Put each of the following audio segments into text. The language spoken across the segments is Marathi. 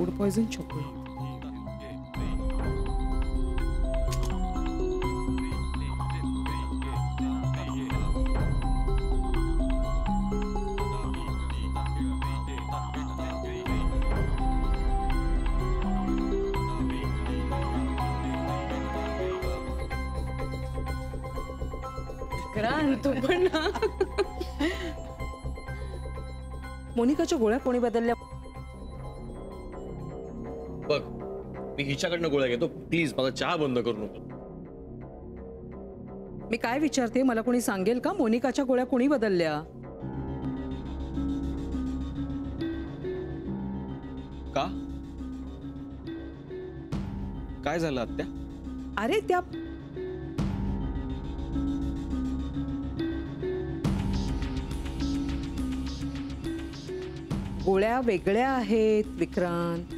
Food poison chocolate. तू पण ना. मोनिकाच्या गोळ्या कोणी बदलल्या? बघ, मी हिच्याकडनं गोळ्या घेतो. प्लीज मला चहा बंद करू नको. मी काय विचारते, मला कोणी सांगेल का मोनिकाच्या गोळ्या कोणी बदलल्या? का? काय झालं आत्या? अरे त्या गोळ्या वेगळ्या आहेत विक्रांत.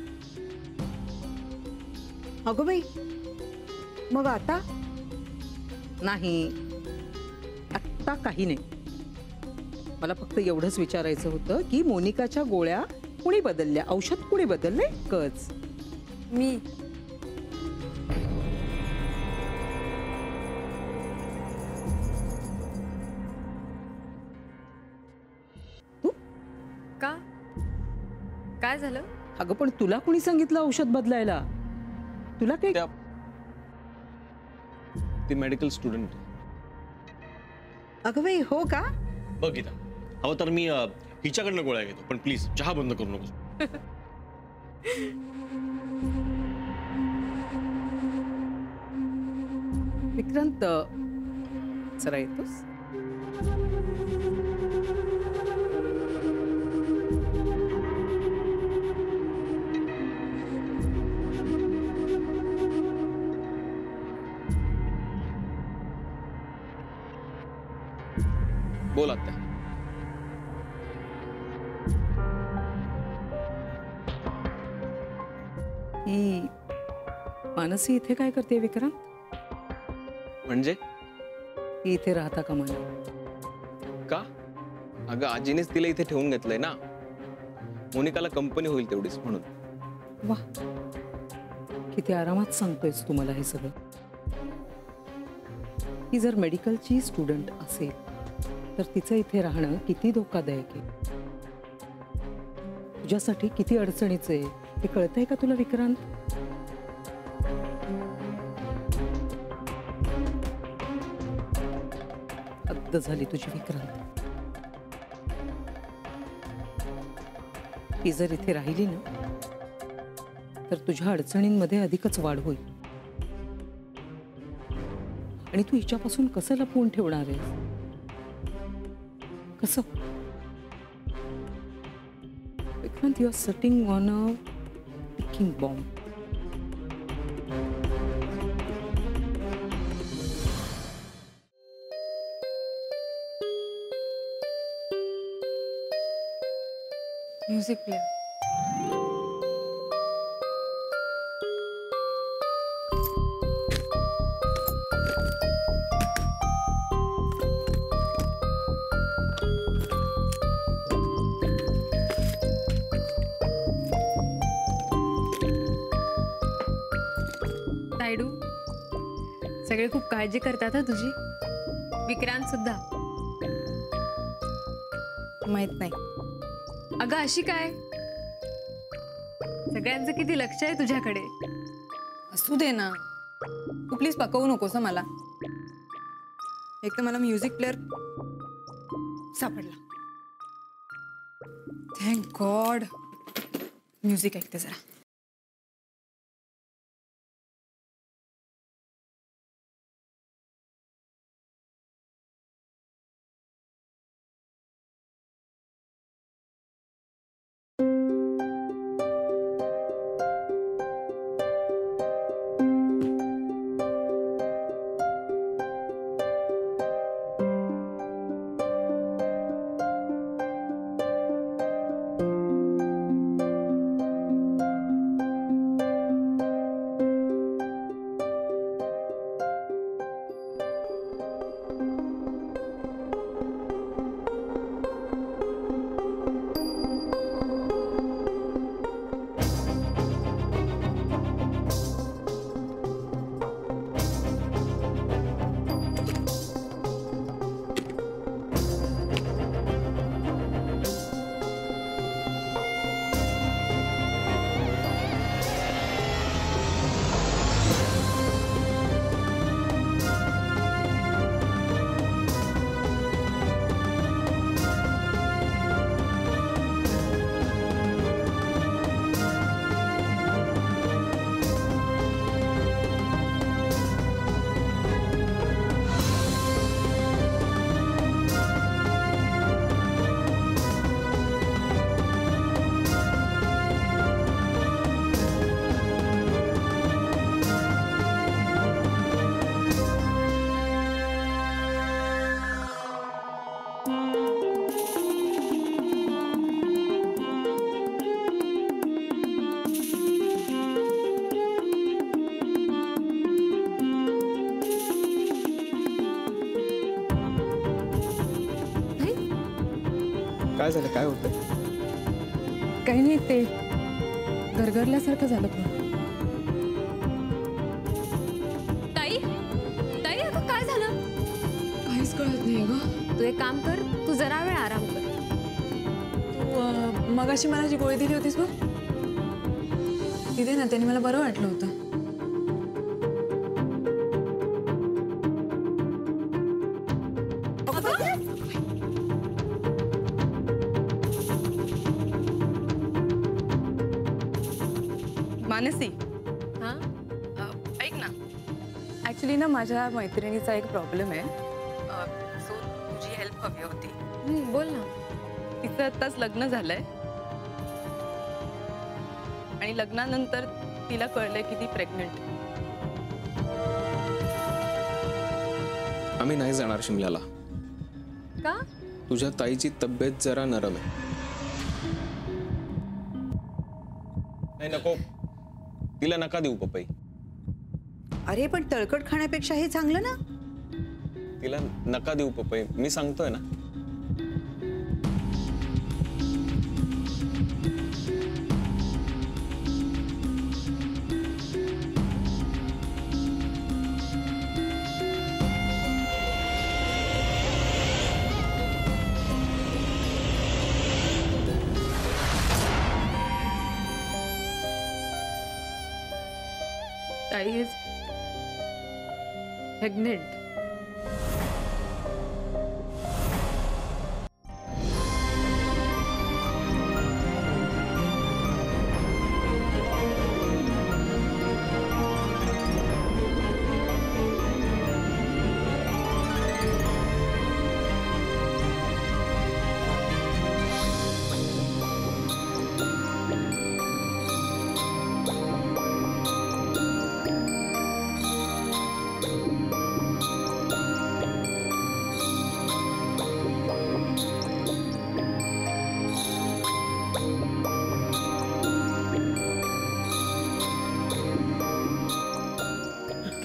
अगं बाई, मग आता नाही, आत्ता काही नाही. मला फक्त एवढंच विचारायचं होतं की मोनिकाच्या गोळ्या कुणी बदलल्या, औषध कुणी बदलले कच? मी. तू? का? काय झालं? अगं पण तुला कुणी सांगितलं औषध बदलायला? तुला काय? ती मेडिकल स्टुडंट. अगं बाई, हो का? बघ गीता, हवं तर मी हिच्याकडनं गोळ्या घेतो, पण प्लीज चहा बंद करू नको. विक्रांत, जरा येतोस? बोल आत्या. ही मानसी इथे काय करते विक्रांत? म्हणजे? ही इथे राहता का मला? का? अगं आजीनेच तिला इथे ठेवून घेतलंय ना. मोनिकाला कंपनी होईल तेवढीच म्हणून. वाह, किती आरामात सांगतोयस तू मला हे सगळं. ही जर मेडिकलची स्टुडंट असेल तर तिचं इथे राहणं किती धोकादायक आहे, तुझ्यासाठी किती अडचणीचं आहे हे कळतंय का तुला विक्रांत? हद्द झाली तुझी विक्रांत. ती जर इथे राहिली ना तर तुझ्या अडचणींमध्ये अधिकच वाढ होईल. आणि तू हिच्यापासून कसं लपवून ठेवणार आहेस? कसं? Vikrant, you are sitting on a ticking bomb. Music player. तायडू, सगळे खूप काळजी करतात हा तुझी. विक्रांत सुद्धा. माहित नाही. अगं अशी काय? सगळ्यांचं किती लक्ष आहे तुझ्याकडे. असू दे ना, तू प्लीज पकवू नकोस मला. एक तर मला म्युझिक प्लेअर सापडला. Thank God. म्युझिक ऐकते जरा. काय झालं? काय होतं? काही नाही, ते गरगरल्यासारखं झालं पण. ताई ताई अगं काय झालं? काहीच कळत नाही ग. तू एक काम कर, तू जरा वेळ आराम कर. तू मगाशी मला जी गोळी दिली होतीस बघ, तिथे ना त्याने मला बरं वाटलं होतं. मानसी, हा ऐक ना, ॲक्च्युली ना माझ्या मैत्रिणीचा एक प्रॉब्लेम आहे, सो तुझी हेल्प हवी होती. बोल ना. तिचं आत्ताच लग्न झालंय आणि लग्नानंतर तिला कळलंय की ती प्रेग्नंट. आम्ही नाही जाणार शिमल्याला. का? तुझ्या ताईची तब्येत जरा नरम आहे. नाही नको, तिला नका देऊ पपई. अरे पण तळकट खाण्यापेक्षा हे चांगलं ना. तिला नका देऊ पपई, मी सांगतोय ना. ताई इज प्रेग्नेंट.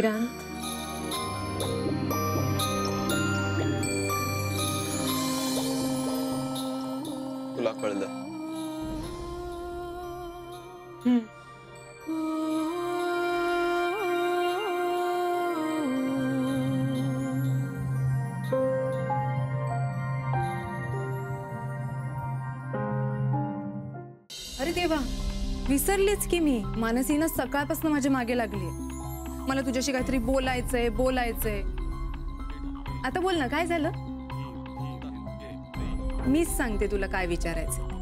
विक्रांत, तुला कळलं? अरे देवा, विसरलीच की मी. मानसीनं सकाळपासून माझ्या मागे लागली. मला तुझ्याशी काहीतरी बोलायचंय. आता बोल ना, काय झालं? मीच सांगते तुला काय विचारायचं.